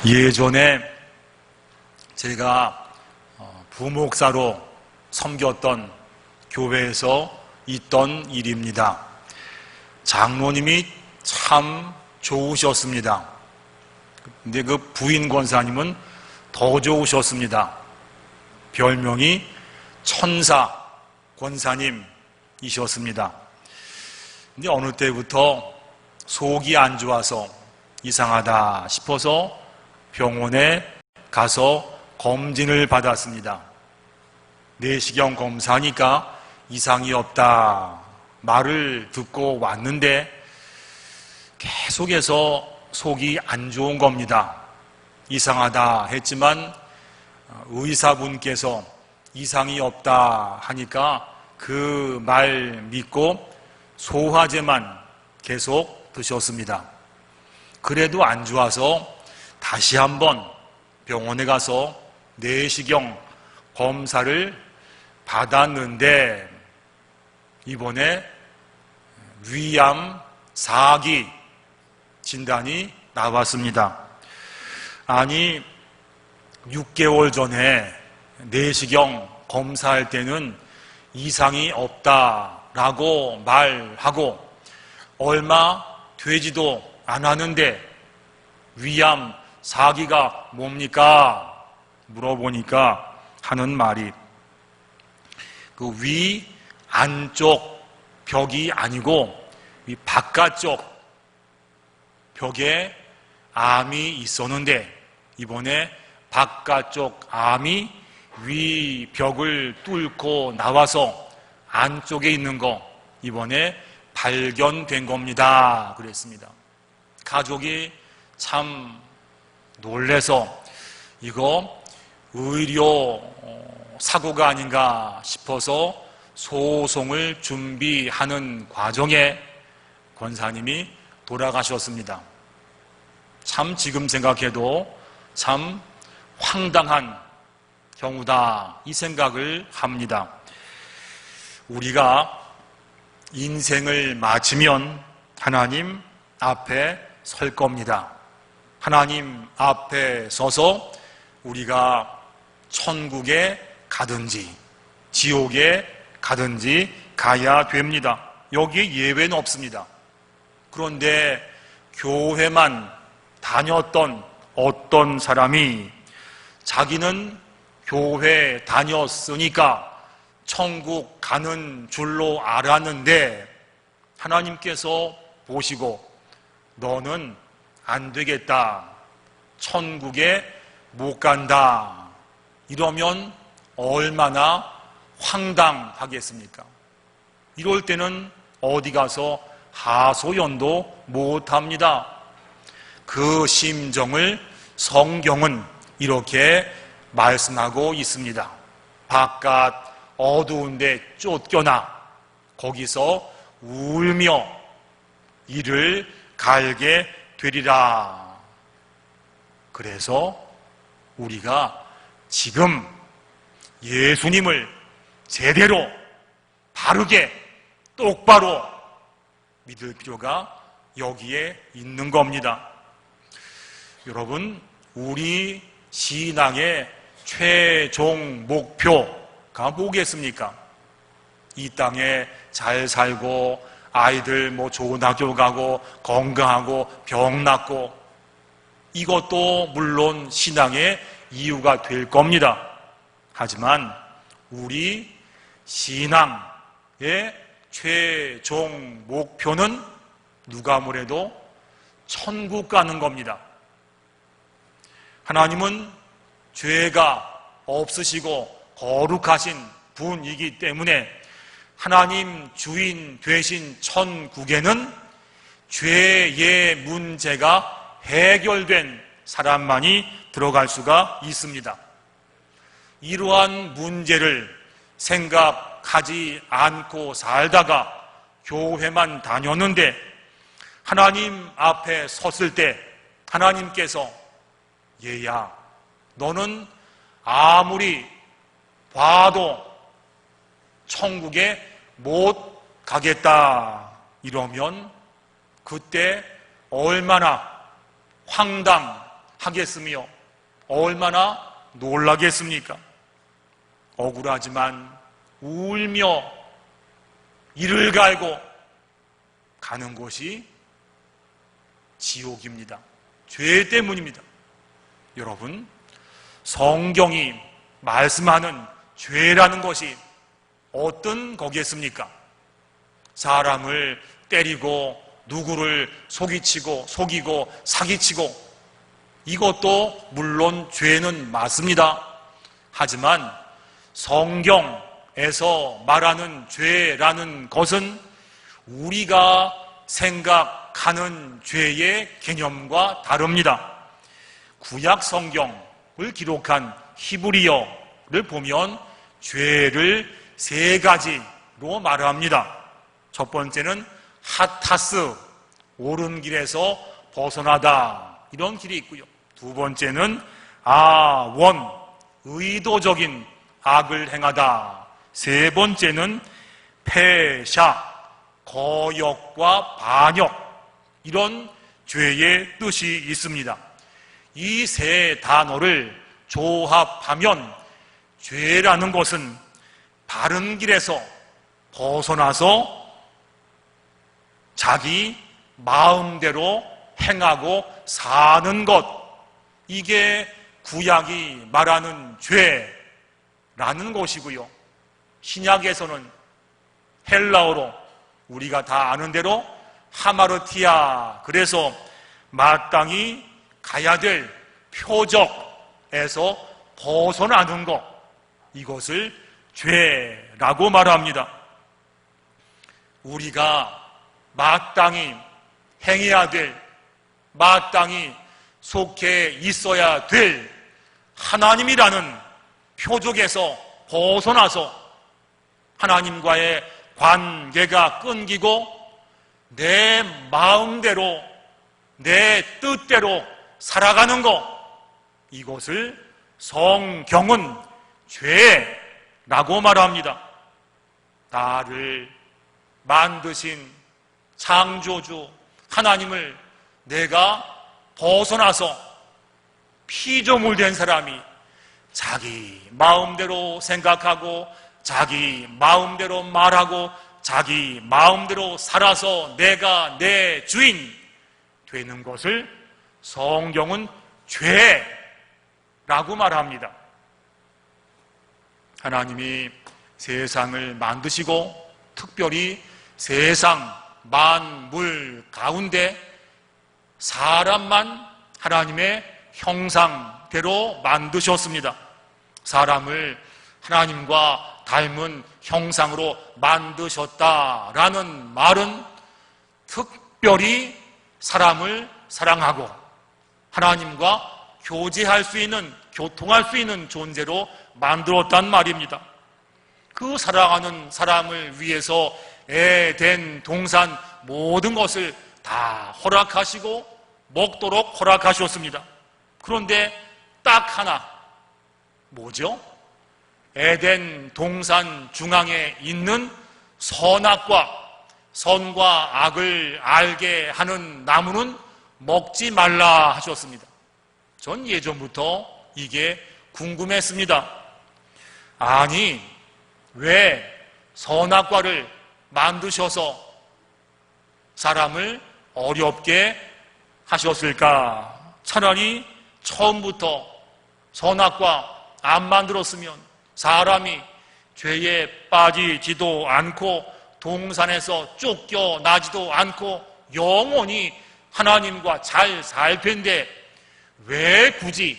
예전에 제가 부목사로 섬겼던 교회에서 있던 일입니다. 장로님이 참 좋으셨습니다. 근데 그 부인 권사님은 더 좋으셨습니다. 별명이 천사 권사님이셨습니다. 근데 어느 때부터 속이 안 좋아서 이상하다 싶어서 병원에 가서 검진을 받았습니다. 내시경 검사하니까 이상이 없다 말을 듣고 왔는데 계속해서 속이 안 좋은 겁니다. 이상하다 했지만 의사분께서 이상이 없다 하니까 그 말 믿고 소화제만 계속 드셨습니다. 그래도 안 좋아서 다시 한번 병원에 가서 내시경 검사를 받았는데 이번에 위암 4기 진단이 나왔습니다. 아니 6개월 전에 내시경 검사할 때는 이상이 없다라고 말하고 얼마 되지도 않았는데 위암 4기가 뭡니까? 물어보니까 하는 말이 그 위 안쪽 벽이 아니고 위 바깥쪽 벽에 암이 있었는데 이번에 바깥쪽 암이 위 벽을 뚫고 나와서 안쪽에 있는 거 이번에 발견된 겁니다. 그랬습니다. 가족이 참 놀래서 이거 의료 사고가 아닌가 싶어서 소송을 준비하는 과정에 권사님이 돌아가셨습니다. 참 지금 생각해도 참 황당한 경우다 이 생각을 합니다. 우리가 인생을 마치면 하나님 앞에 설 겁니다. 하나님 앞에 서서 우리가 천국에 가든지 지옥에 가든지 가야 됩니다. 여기에 예외는 없습니다. 그런데 교회만 다녔던 어떤 사람이 자기는 교회 다녔으니까 천국 가는 줄로 알았는데 하나님께서 보시고 너는 안 되겠다. 천국에 못 간다. 이러면 얼마나 황당하겠습니까? 이럴 때는 어디 가서 하소연도 못 합니다. 그 심정을 성경은 이렇게 말씀하고 있습니다. 바깥 어두운 데 쫓겨나 거기서 울며 이를 갈게 되리라. 그래서 우리가 지금 예수님을 제대로 바르게 똑바로 믿을 필요가 여기에 있는 겁니다. 여러분, 우리 신앙의 최종 목표가 뭐겠습니까? 이 땅에 잘 살고 아이들 좋은 학교 가고 건강하고 병 낫고 이것도 물론 신앙의 이유가 될 겁니다. 하지만 우리 신앙의 최종 목표는 누가 뭐래도 천국 가는 겁니다. 하나님은 죄가 없으시고 거룩하신 분이기 때문에 하나님 주인 되신 천국에는 죄의 문제가 해결된 사람만이 들어갈 수가 있습니다. 이러한 문제를 생각하지 않고 살다가 교회만 다녔는데 하나님 앞에 섰을 때 하나님께서 얘야, 너는 아무리 봐도 천국에 못 가겠다 이러면 그때 얼마나 하겠으며 얼마나 놀라겠습니까? 억울하지만 울며 이를 갈고 가는 곳이 지옥입니다. 죄 때문입니다. 여러분, 성경이 말씀하는 죄라는 것이 어떤 거겠습니까? 사람을 때리고 누구를 속이고 사기치고, 이것도 물론 죄는 맞습니다. 하지만 성경에서 말하는 죄라는 것은 우리가 생각하는 죄의 개념과 다릅니다. 구약 성경을 기록한 히브리어를 보면 죄를 세 가지로 말합니다. 첫 번째는 하타스, 옳은 길에서 벗어나다, 이런 길이 있고요. 두 번째는 아원, 의도적인 악을 행하다. 세 번째는 패샤, 거역과 반역, 이런 죄의 뜻이 있습니다. 이 세 단어를 조합하면 죄라는 것은 바른 길에서 벗어나서 자기 마음대로 행하고 사는 것, 이게 구약이 말하는 죄라는 것이고요. 신약에서는 헬라어로 우리가 다 아는 대로 하마르티아, 그래서 마땅히 가야 될 표적에서 벗어나는 것, 이것을 죄라고 말합니다. 우리가 마땅히 행해야 될, 마땅히 속해 있어야 될 하나님이라는 표적에서 벗어나서 하나님과의 관계가 끊기고 내 마음대로, 내 뜻대로 살아가는 것, 이것을 성경은 죄라고 말합니다. 나를 만드신 창조주 하나님을 내가 벗어나서 피조물 된 사람이 자기 마음대로 생각하고 자기 마음대로 말하고 자기 마음대로 살아서 내가 내 주인 되는 것을 성경은 죄라고 말합니다. 하나님이 세상을 만드시고 특별히 세상 만물 가운데 사람만 하나님의 형상대로 만드셨습니다. 사람을 하나님과 닮은 형상으로 만드셨다라는 말은 특별히 사람을 사랑하고 하나님과 교제할 수 있는, 교통할 수 있는 존재로 만들었단 말입니다. 그 사랑하는 사람을 위해서 에덴 동산 모든 것을 다 허락하시고 먹도록 허락하셨습니다. 그런데 딱 하나, 뭐죠? 에덴 동산 중앙에 있는 선과 악을 알게 하는 나무는 먹지 말라 하셨습니다. 전 예전부터 이게 궁금했습니다. 아니, 왜 선악과를 만드셔서 사람을 어렵게 하셨을까? 차라리 처음부터 선악과 안 만들었으면 사람이 죄에 빠지지도 않고 동산에서 쫓겨나지도 않고 영원히 하나님과 잘 살 텐데 왜 굳이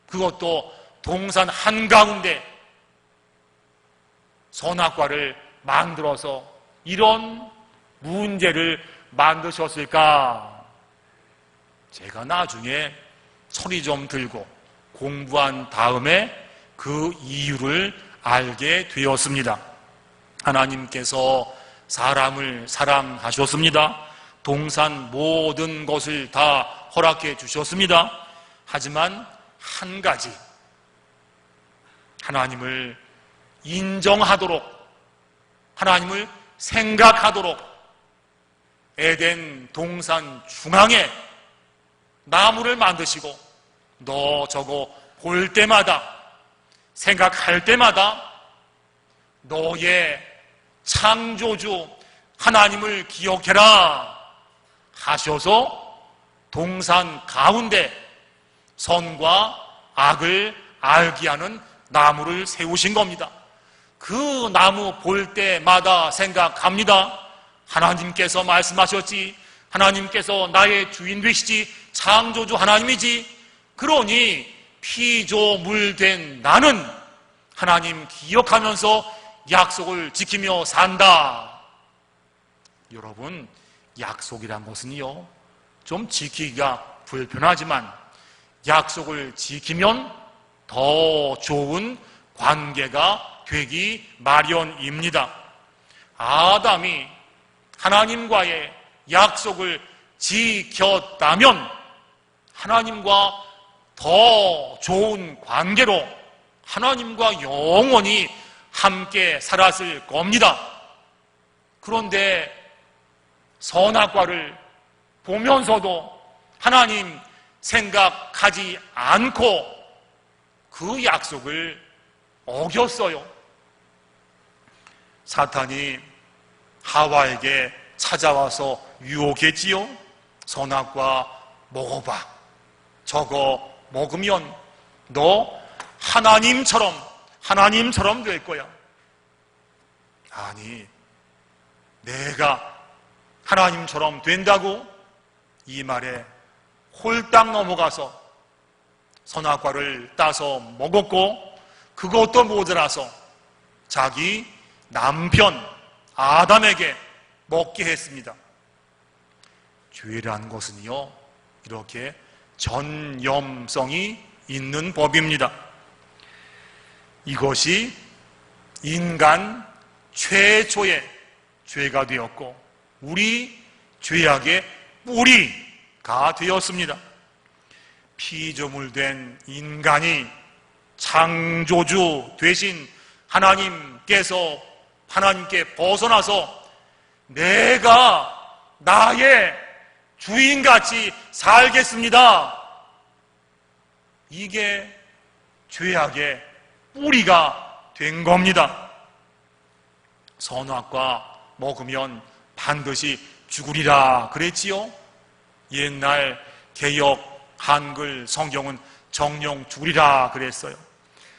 그것도 동산 한가운데 선악과를 만들어서 이런 문제를 만드셨을까? 제가 나중에 소리 좀 들고 공부한 다음에 그 이유를 알게 되었습니다. 하나님께서 사람을 사랑하셨습니다. 동산 모든 것을 다 허락해 주셨습니다. 하지만 한 가지, 하나님을 인정하도록, 하나님을 생각하도록 에덴 동산 중앙에 나무를 만드시고 너 저거 볼 때마다, 생각할 때마다 너의 창조주 하나님을 기억해라 하셔서 동산 가운데 선과 악을 알게 하는 나무를 세우신 겁니다. 그 나무 볼 때마다 생각합니다. 하나님께서 말씀하셨지, 하나님께서 나의 주인 되시지, 창조주 하나님이지. 그러니 피조물된 나는 하나님 기억하면서 약속을 지키며 산다. 여러분, 약속이란 것은요, 좀 지키기가 불편하지만 약속을 지키면 더 좋은 관계가 되기 마련입니다. 아담이 하나님과의 약속을 지켰다면 하나님과 더 좋은 관계로 하나님과 영원히 함께 살았을 겁니다. 그런데 선악과를 보면서도 하나님 생각하지 않고 그 약속을 어겼어요. 사탄이 하와에게 찾아와서 유혹했지요. 선악과 먹어봐. 저거 먹으면 너 하나님처럼 될 거야. 아니, 내가 하나님처럼 된다고? 이 말에 홀딱 넘어가서 선악과를 따서 먹었고, 그것도 모자라서 자기 남편 아담에게 먹게 했습니다. 죄란 것은요, 이렇게 전염성이 있는 법입니다. 이것이 인간 최초의 죄가 되었고 우리 죄악의 뿌리가 되었습니다. 피조물된 인간이 창조주 되신 하나님께 벗어나서 내가 나의 주인같이 살겠습니다. 이게 죄악의 뿌리가 된 겁니다. 선악과 먹으면 반드시 죽으리라 그랬지요. 옛날 개역 한글 성경은 정령 죽으리라 그랬어요.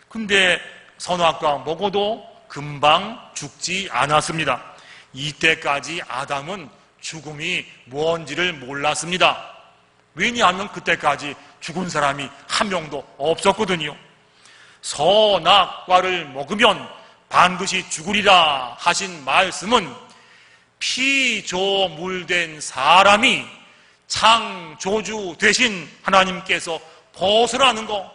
근데 선악과 먹어도 금방 죽지 않았습니다. 이때까지 아담은 죽음이 뭔지를 몰랐습니다. 왜냐하면 그때까지 죽은 사람이 한 명도 없었거든요. 선악과를 먹으면 반드시 죽으리라 하신 말씀은 피조물된 사람이 창조주 되신 하나님께서 벗어나는 거,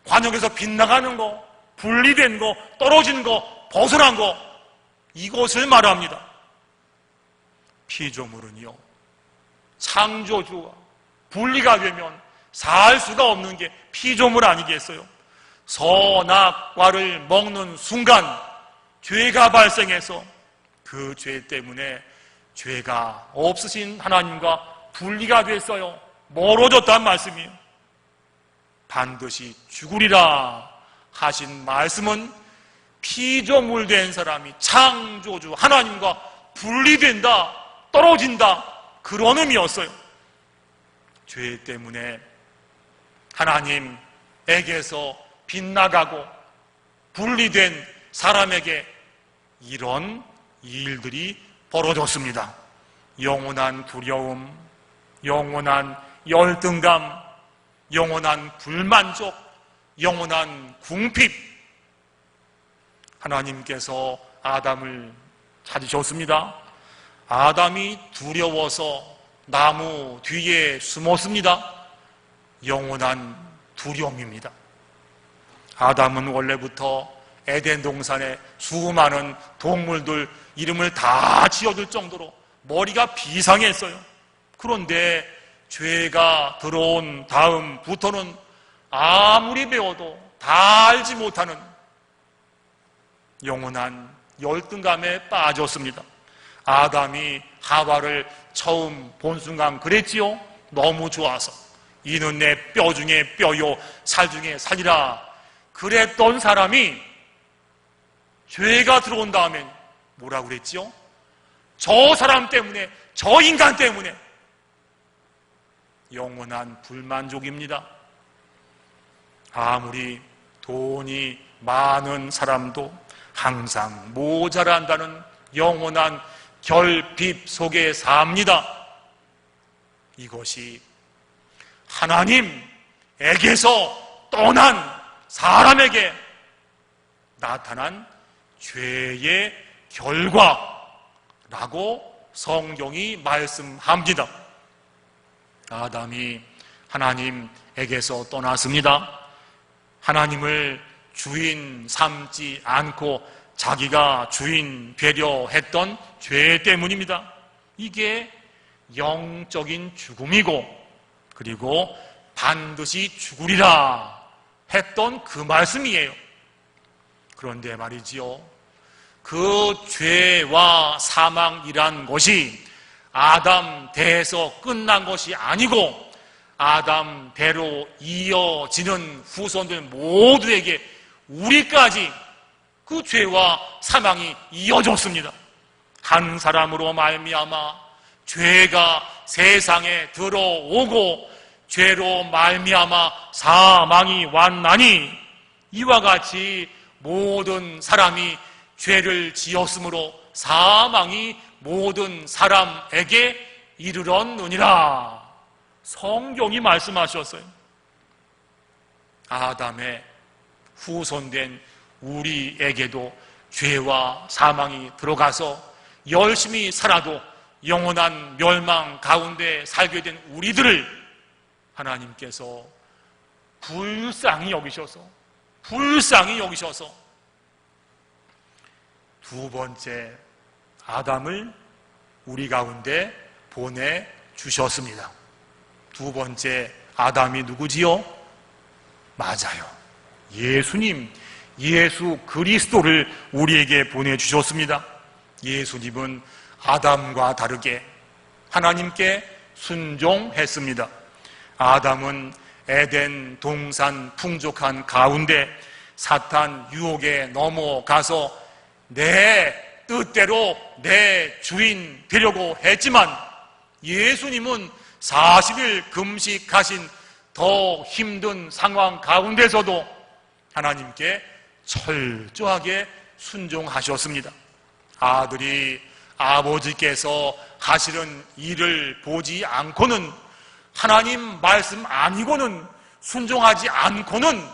관역에서 빗나가는 거, 분리된 거, 떨어진 거, 벗어난 거, 이것을 말합니다. 피조물은요, 창조주와 분리가 되면 살 수가 없는 게 피조물 아니겠어요? 선악과를 먹는 순간 죄가 발생해서 그 죄 때문에 죄가 없으신 하나님과 분리가 됐어요. 멀어졌단 말씀이에요. 반드시 죽으리라 하신 말씀은 피조물된 사람이 창조주 하나님과 분리된다, 떨어진다, 그런 의미였어요. 죄 때문에 하나님에게서 빗나가고 분리된 사람에게 이런 일들이 벌어졌습니다. 영원한 두려움, 영원한 열등감, 영원한 불만족, 영원한 궁핍. 하나님께서 아담을 찾으셨습니다. 아담이 두려워서 나무 뒤에 숨었습니다. 영원한 두려움입니다. 아담은 원래부터 에덴 동산에 수많은 동물들 이름을 다 지어줄 정도로 머리가 비상했어요. 그런데 죄가 들어온 다음부터는 아무리 배워도 다 알지 못하는 영원한 열등감에 빠졌습니다. 아담이 하와를 처음 본 순간 그랬지요. 너무 좋아서 이는 내 뼈 중에 뼈요 살 중에 살이라 그랬던 사람이 죄가 들어온 다음에 뭐라고 그랬지요? 저 사람 때문에, 저 인간 때문에 영원한 불만족입니다. 아무리 돈이 많은 사람도 항상 모자란다는 영원한 결핍 속에 삽니다. 이것이 하나님에게서 떠난 사람에게 나타난 죄의 결과라고 성경이 말씀합니다. 아담이 하나님에게서 떠났습니다. 하나님을 주인 삼지 않고 자기가 주인 되려 했던 죄 때문입니다. 이게 영적인 죽음이고 그리고 반드시 죽으리라 했던 그 말씀이에요. 그런데 말이지요, 그 죄와 사망이란 것이 아담 대에서 끝난 것이 아니고 아담 대로 이어지는 후손들 모두에게 우리까지 그 죄와 사망이 이어졌습니다. 한 사람으로 말미암아 죄가 세상에 들어오고 죄로 말미암아 사망이 왔나니 이와 같이 모든 사람이 죄를 지었으므로 사망이 모든 사람에게 이르렀느니라. 성경이 말씀하셨어요. 아담의 후손된 우리에게도 죄와 사망이 들어가서 열심히 살아도 영원한 멸망 가운데 살게 된 우리들을 하나님께서 불쌍히 여기셔서 두 번째 아담을 우리 가운데 보내주셨습니다. 두 번째 아담이 누구지요? 맞아요. 예수님, 예수 그리스도를 우리에게 보내주셨습니다. 예수님은 아담과 다르게 하나님께 순종했습니다. 아담은 에덴 동산 풍족한 가운데 사탄 유혹에 넘어가서 내 뜻대로 내 주인 되려고 했지만 예수님은 40일 금식하신 더 힘든 상황 가운데서도 하나님께 철저하게 순종하셨습니다. 아들이 아버지께서 하시는 일을 보지 않고는 하나님 말씀 아니고는 순종하지 않고는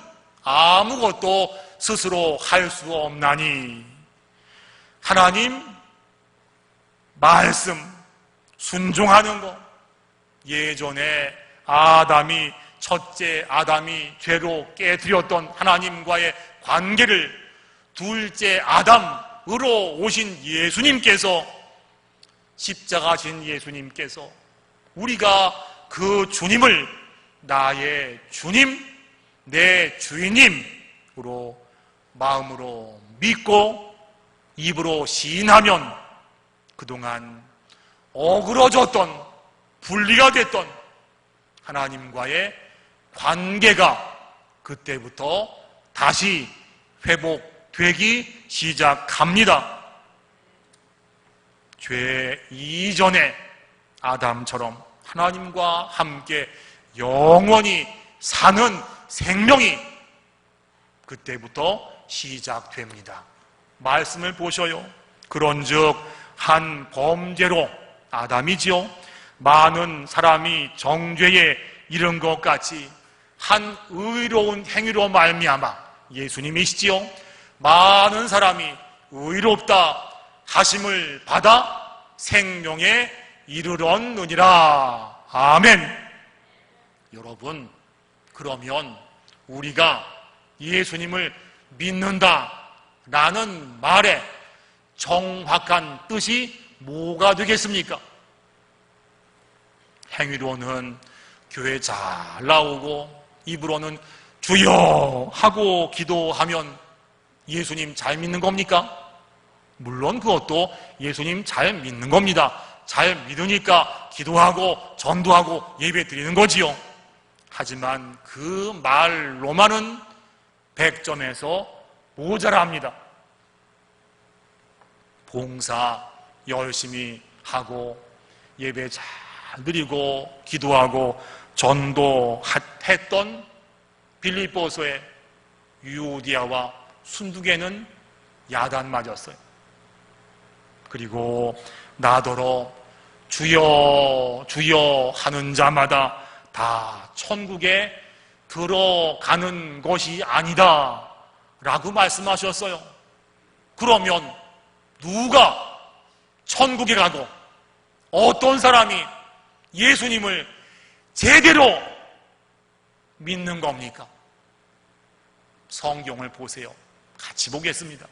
아무것도 스스로 할 수 없나니 하나님 말씀 순종하는 것, 예전에 첫째 아담이 죄로 깨뜨렸던 하나님과의 관계를 둘째 아담으로 오신 예수님께서, 십자가신 예수님께서 우리가 그 주님을 나의 주님, 내 주인님으로 마음으로 믿고 입으로 시인하면 그동안 어그러졌던, 분리가 됐던 하나님과의 관계가 그때부터 다시 회복되기 시작합니다. 죄 이전에 아담처럼 하나님과 함께 영원히 사는 생명이 그때부터 시작됩니다. 말씀을 보셔요. 그런즉 한 범죄로 아담이지요, 많은 사람이 정죄에 이른 것 같이 한 의로운 행위로 말미암아, 예수님이시지요, 많은 사람이 의롭다 하심을 받아 생명에 이르렀느니라. 아멘. 여러분, 그러면 우리가 예수님을 믿는다라는 말에 정확한 뜻이 뭐가 되겠습니까? 행위로는 교회 잘 나오고 입으로는 주여 하고 기도하면 예수님 잘 믿는 겁니까? 물론 그것도 예수님 잘 믿는 겁니다. 잘 믿으니까 기도하고 전도하고 예배 드리는 거지요. 하지만 그 말로만은 100점에서 모자랍니다. 봉사 열심히 하고 예배 잘 드리고 기도하고 전도했던 빌립보서의 유오디아와 순두개는 야단 맞았어요. 그리고 나더러 주여 주여 하는 자마다 다 천국에 들어가는 것이 아니다 라고 말씀하셨어요. 그러면 누가 천국에 가고 어떤 사람이 예수님을 제대로 믿는 겁니까? 성경을 보세요. 같이 보겠습니다.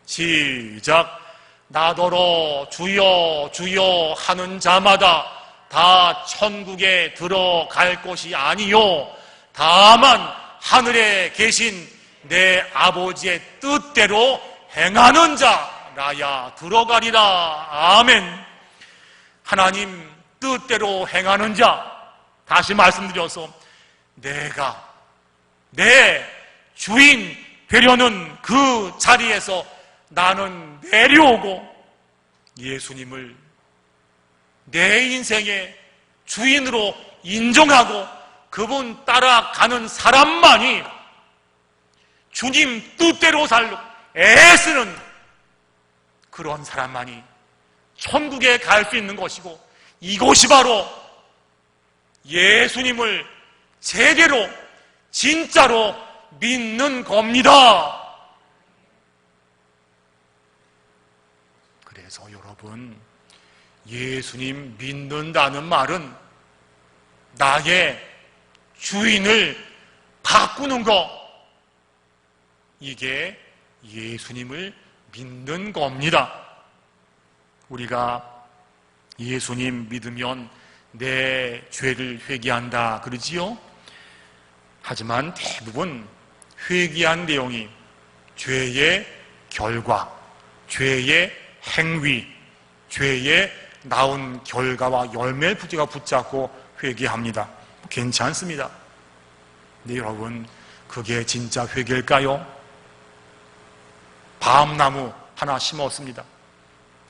시작. 나더러 주여 주여 하는 자마다 다 천국에 들어갈 것이 아니요 다만 하늘에 계신 내 아버지의 뜻대로 행하는 자라야 들어가리라. 아멘. 하나님 뜻대로 행하는 자, 다시 말씀드려서 내가 내 주인 되려는 그 자리에서 나는 내려오고 예수님을 내 인생의 주인으로 인정하고 그분 따라가는 사람만이 주님 뜻대로 살고 애쓰는 그런 사람만이 천국에 갈 수 있는 것이고, 이것이 바로 예수님을 제대로 진짜로 믿는 겁니다. 그래서 여러분, 예수님 믿는다는 말은 나의 주인을 바꾸는 것, 이게 예수님을 믿는 겁니다. 우리가 예수님 믿으면 내 죄를 회개한다 그러지요? 하지만 대부분 회개한 내용이 죄의 결과, 죄의 행위, 죄의 나온 결과와 열매를 붙잡고 회개합니다. 괜찮습니다. 근데 여러분, 그게 진짜 회개일까요? 밤나무 하나 심었습니다.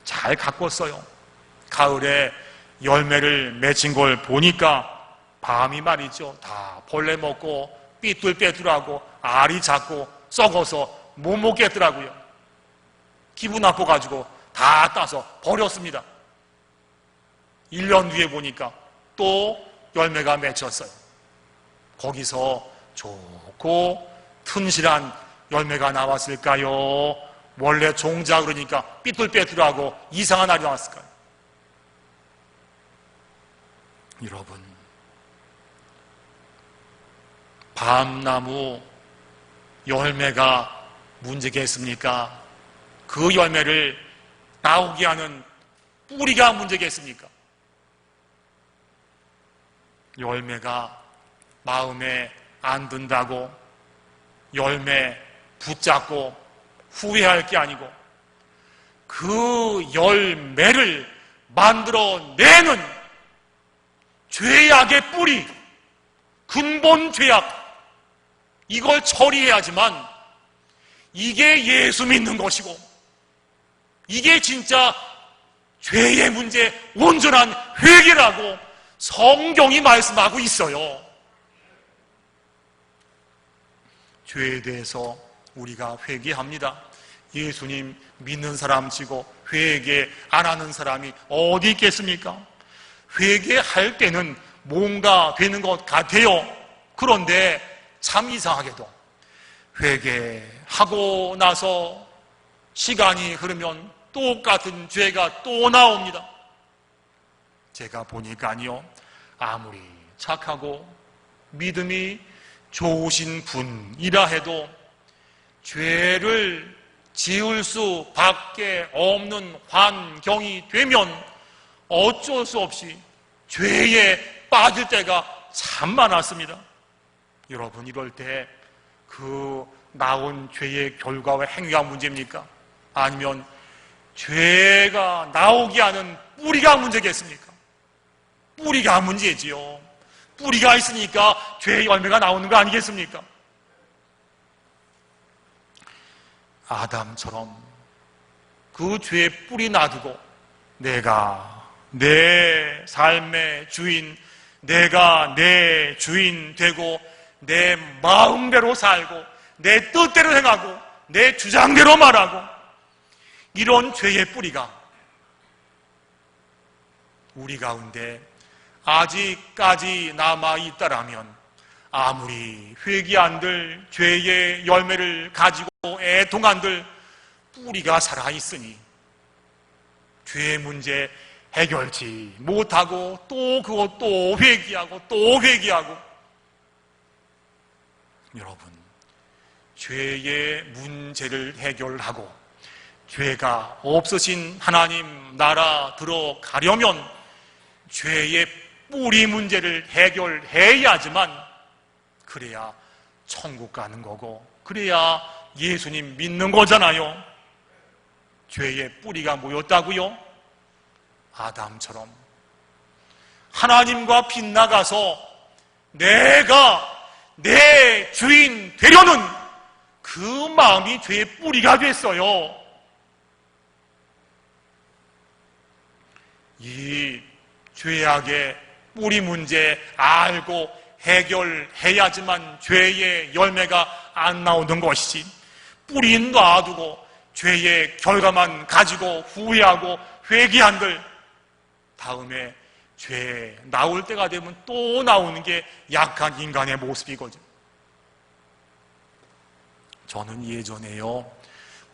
잘 가꿨어요. 가을에 열매를 맺힌 걸 보니까 밤이 말이죠, 다 벌레 먹고 삐뚤빼뚤하고 알이 작고 썩어서 못 먹겠더라고요. 기분 나빠가지고 다 따서 버렸습니다. 1년 뒤에 보니까 또 열매가 맺혔어요. 거기서 좋고 튼실한 열매가 나왔을까요? 원래 종자 그러니까 삐뚤빼뚤하고 이상한 알이 나왔을까요? 여러분, 밤나무 열매가 문제겠습니까? 그 열매를 나오게 하는 뿌리가 문제겠습니까? 열매가 마음에 안 든다고 열매 붙잡고 후회할 게 아니고 그 열매를 만들어내는 죄악의 뿌리, 근본 죄악, 이걸 처리해야지만 이게 예수 믿는 것이고 이게 진짜 죄의 문제 온전한 회개라고 성경이 말씀하고 있어요. 죄에 대해서 우리가 회개합니다. 예수님 믿는 사람 치고 회개 안 하는 사람이 어디 있겠습니까? 회개할 때는 뭔가 되는 것 같아요. 그런데 참 이상하게도 회개하고 나서 시간이 흐르면 똑같은 죄가 또 나옵니다. 제가 보니까요, 아무리 착하고 믿음이 좋으신 분이라 해도 죄를 지을 수밖에 없는 환경이 되면 어쩔 수 없이 죄에 빠질 때가 참 많았습니다. 여러분, 이럴 때 그 나온 죄의 결과와 행위가 문제입니까? 아니면 죄가 나오게 하는 뿌리가 문제겠습니까? 뿌리가 문제지요. 뿌리가 있으니까 죄의 열매가 나오는 거 아니겠습니까? 아담처럼 그 죄의 뿌리 놔두고 내가 내 삶의 주인, 내가 내 주인 되고 내 마음대로 살고 내 뜻대로 행하고 내 주장대로 말하고, 이런 죄의 뿌리가 우리 가운데 아직까지 남아있다라면 아무리 회개한들 죄의 열매를 가지고 애통한들 뿌리가 살아있으니 죄의 문제 해결치 못하고 또 그것 또 회개하고 또 회개하고. 여러분, 죄의 문제를 해결하고 죄가 없으신 하나님 나라 들어가려면 죄의 뿌리 문제를 해결해야지만 그래야 천국 가는 거고 그래야 예수님 믿는 거잖아요. 죄의 뿌리가 뭐였다고요? 아담처럼 하나님과 빗나가서 내가 내 주인 되려는 그 마음이 죄의 뿌리가 됐어요. 이 죄악의 뿌리 문제 알고 해결해야지만 죄의 열매가 안 나오는 것이지, 뿌리 놔두고 죄의 결과만 가지고 후회하고 회개한들 다음에 죄 나올 때가 되면 또 나오는 게 약한 인간의 모습이거든요. 저는 예전에요,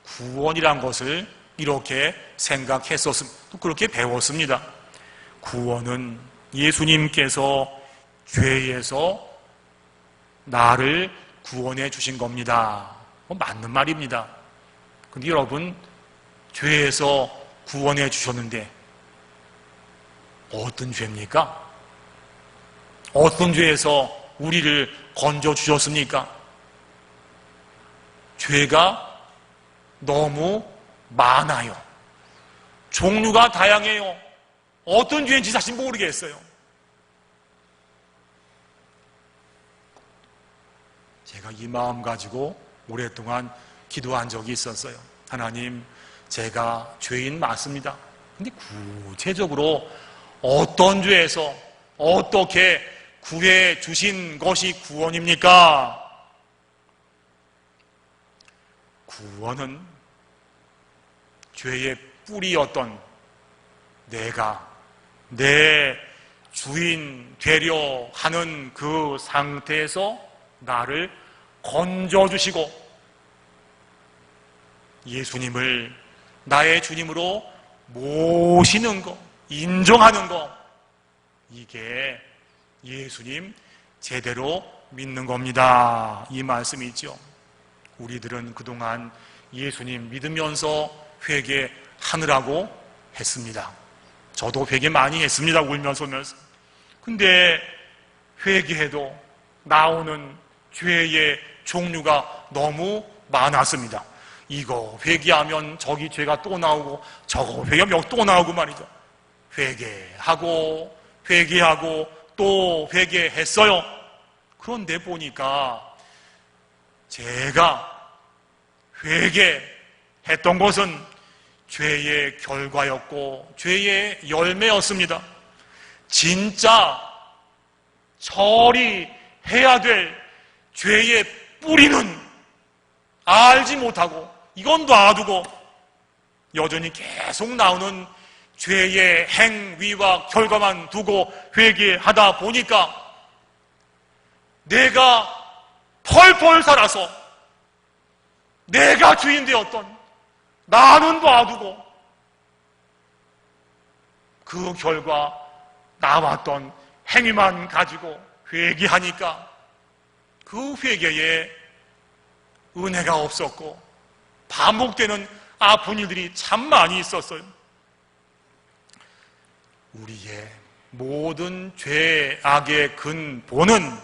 구원이란 것을 이렇게 생각했었습니다. 또 그렇게 배웠습니다. 구원은 예수님께서 죄에서 나를 구원해 주신 겁니다. 맞는 말입니다. 근데 여러분, 죄에서 구원해 주셨는데 어떤 죄입니까? 어떤 죄에서 우리를 건져 주셨습니까? 죄가 너무 많아요. 종류가 다양해요. 어떤 죄인지 사실 모르겠어요. 제가 이 마음 가지고 오랫동안 기도한 적이 있었어요. 하나님, 제가 죄인 맞습니다. 근데 구체적으로 어떤 죄에서 어떻게 구해 주신 것이 구원입니까? 구원은 죄의 뿌리였던 내가 내 주인 되려 하는 그 상태에서 나를 건져주시고 예수님을 나의 주님으로 모시는 것, 인정하는 것, 이게 예수님 제대로 믿는 겁니다. 이 말씀이죠. 우리들은 그동안 예수님 믿으면서 회개하느라고 했습니다. 저도 회개 많이 했습니다. 울면서 오면서. 근데 회개해도 나오는 죄의 종류가 너무 많았습니다. 이거 회개하면 저기 죄가 또 나오고 저거 회개하면 여기 또 나오고 말이죠. 회개하고 또 회개했어요. 그런데 보니까 제가 회개했던 것은 죄의 결과였고 죄의 열매였습니다. 진짜 처리해야 될 죄의 뿌리는 알지 못하고 이건 놔두고 여전히 계속 나오는 죄의 행위와 결과만 두고 회개하다 보니까 내가 펄펄 살아서 내가 주인 되었던 나는 놔두고 그 결과 나왔던 행위만 가지고 회개하니까 그 회개에 은혜가 없었고 반복되는 아픈 일들이 참 많이 있었어요. 우리의 모든 죄악의 근본은,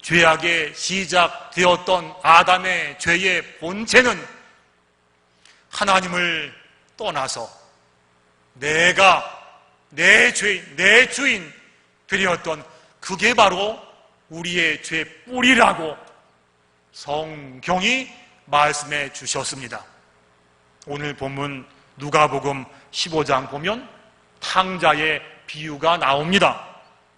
죄악의 시작되었던 아담의 죄의 본체는 하나님을 떠나서 내가 내 죄인, 내 주인 되었던 그게 바로 우리의 죄 뿌리라고 성경이 말씀해 주셨습니다. 오늘 본문 누가복음 15장 보면 탕자의 비유가 나옵니다.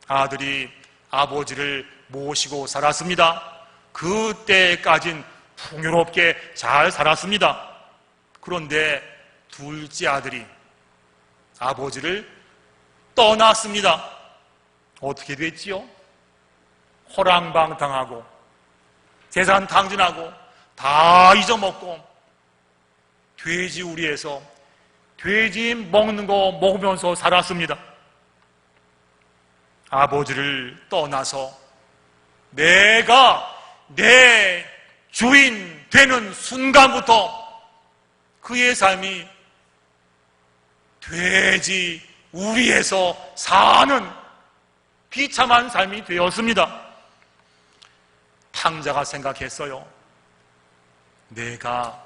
아들이 아버지를 모시고 살았습니다. 그때까진 풍요롭게 잘 살았습니다. 그런데 둘째 아들이 아버지를 떠났습니다. 어떻게 됐지요? 호랑방탕하고 재산 탕진하고 다 잊어먹고 돼지우리에서 돼지 먹는 거 먹으면서 살았습니다. 아버지를 떠나서 내가 내 주인 되는 순간부터 그의 삶이 돼지우리에서 사는 비참한 삶이 되었습니다. 탕자가 생각했어요. 내가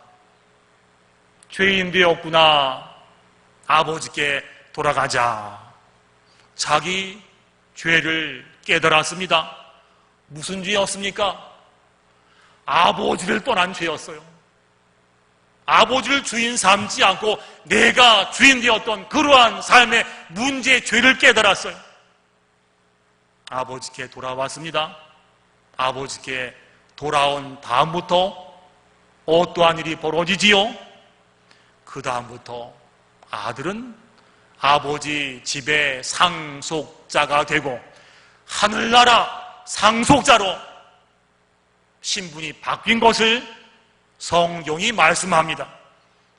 죄인 되었구나. 아버지께 돌아가자. 자기 죄를 깨달았습니다. 무슨 죄였습니까? 아버지를 떠난 죄였어요. 아버지를 주인 삼지 않고 내가 주인 되었던 그러한 삶의 문제, 죄를 깨달았어요. 아버지께 돌아왔습니다. 아버지께 돌아온 다음부터 어떠한 일이 벌어지지요? 그 다음부터 아들은 아버지 집의 상속자가 되고 하늘나라 상속자로 신분이 바뀐 것을 성경이 말씀합니다.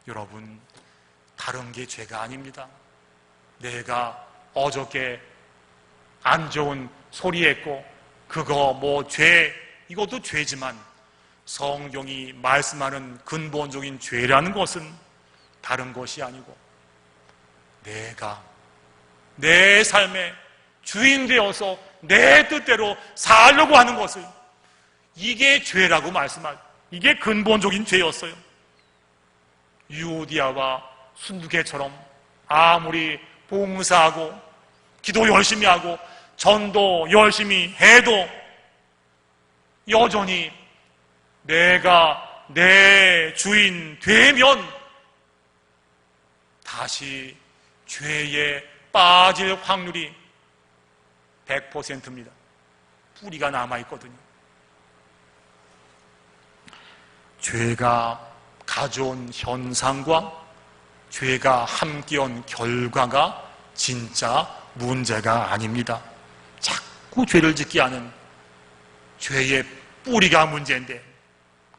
여러분, 다른 게 죄가 아닙니다. 내가 어저께 안 좋은 소리 했고 그거 뭐 죄, 이것도 죄지만 성경이 말씀하는 근본적인 죄라는 것은 다른 것이 아니고 내가 내 삶의 주인 되어서 내 뜻대로 살려고 하는 것을, 이게 죄라고 말씀하죠. 이게 근본적인 죄였어요. 유오디아와 순두개처럼 아무리 봉사하고 기도 열심히 하고 전도 열심히 해도 여전히 내가 내 주인 되면 다시 죄에 빠질 확률이 100%입니다. 뿌리가 남아있거든요. 죄가 가져온 현상과 죄가 함께한 결과가 진짜 문제가 아닙니다. 자꾸 죄를 짓게 하는 죄의 뿌리가 문제인데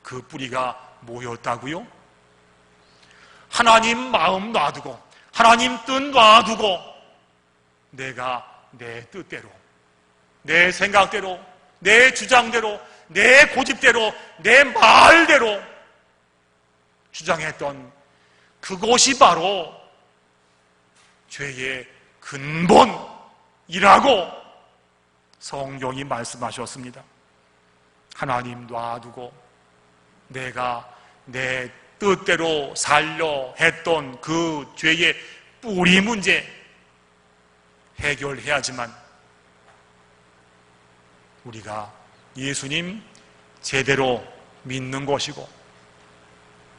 그 뿌리가 뭐였다고요? 하나님 마음 놔두고 하나님 뜻 놔두고 내가 내 뜻대로, 내 생각대로, 내 주장대로, 내 고집대로, 내 말대로 주장했던 그것이 바로 죄의 근본이라고 성경이 말씀하셨습니다. 하나님 놔두고 내가 내 뜻대로 살려 했던 그 죄의 뿌리 문제 해결해야지만 우리가 예수님 제대로 믿는 것이고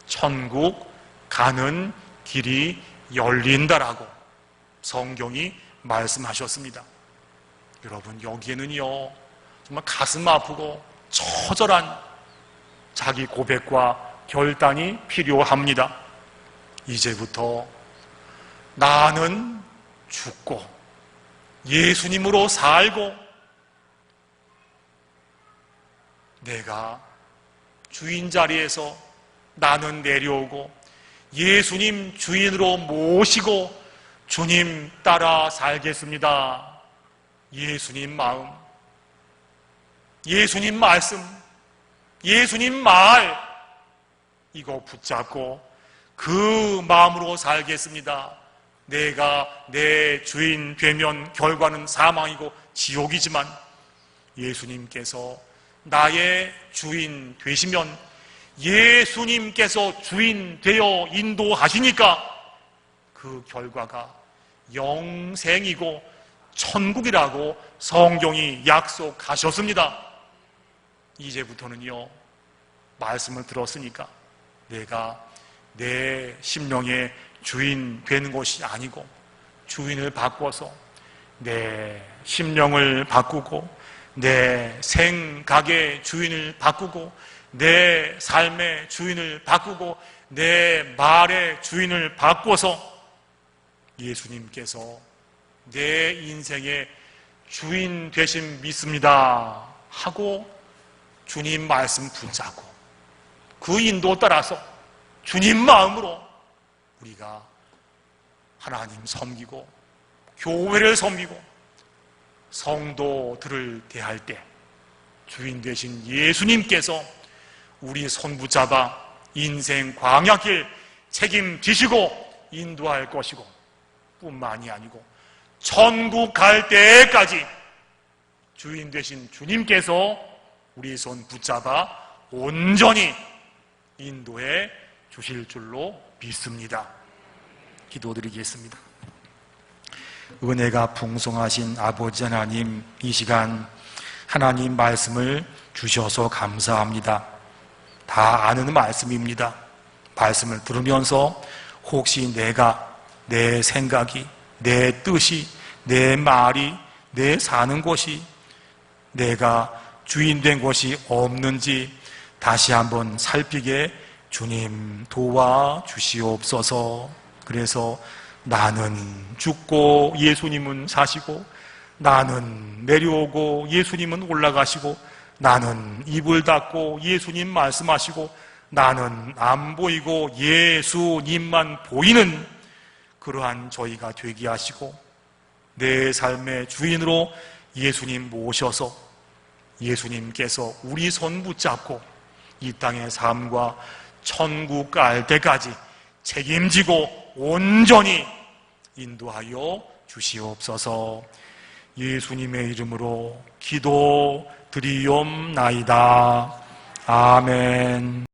천국 가는 길이 열린다라고 성경이 말씀하셨습니다. 여러분, 여기에는요 정말 가슴 아프고 처절한 자기 고백과 결단이 필요합니다. 이제부터 나는 죽고 예수님으로 살고 내가 주인 자리에서 나는 내려오고 예수님 주인으로 모시고 주님 따라 살겠습니다. 예수님 마음, 예수님 말씀, 예수님 말, 이거 붙잡고 그 마음으로 살겠습니다. 내가 내 주인 되면 결과는 사망이고 지옥이지만 예수님께서 나의 주인 되시면 예수님께서 주인 되어 인도하시니까 그 결과가 영생이고 천국이라고 성경이 약속하셨습니다. 이제부터는요, 말씀을 들었으니까 내가 내 심령의 주인 되는 것이 아니고 주인을 바꿔서 내 심령을 바꾸고 내 생각의 주인을 바꾸고 내 삶의 주인을 바꾸고 내 말의 주인을 바꿔서 예수님께서 내 인생의 주인 되심 믿습니다 하고 주님 말씀 붙잡고 그 인도 따라서 주님 마음으로 우리가 하나님 섬기고 교회를 섬기고 성도들을 대할 때 주인 되신 예수님께서 우리 손 붙잡아 인생 광야길 책임지시고 인도할 것이고 뿐만이 아니고 천국 갈 때까지 주인 되신 주님께서 우리 손 붙잡아 온전히 인도해 주실 줄로 믿습니다. 기도드리겠습니다. 은혜가 풍성하신 아버지 하나님, 이 시간 하나님 말씀을 주셔서 감사합니다. 다 아는 말씀입니다. 말씀을 들으면서 혹시 내가, 내 생각이, 내 뜻이, 내 말이, 내 사는 것이 내가 주인된 것이 없는지 다시 한번 살피게 주님 도와주시옵소서. 그래서 나는 죽고 예수님은 사시고, 나는 내려오고 예수님은 올라가시고, 나는 입을 닫고 예수님 말씀하시고, 나는 안 보이고 예수님만 보이는 그러한 저희가 되게 하시고, 내 삶의 주인으로 예수님 모셔서 예수님께서 우리 손 붙잡고 이 땅의 삶과 천국 갈 때까지 책임지고 온전히 인도하여 주시옵소서. 예수님의 이름으로 기도드리옵나이다. 아멘.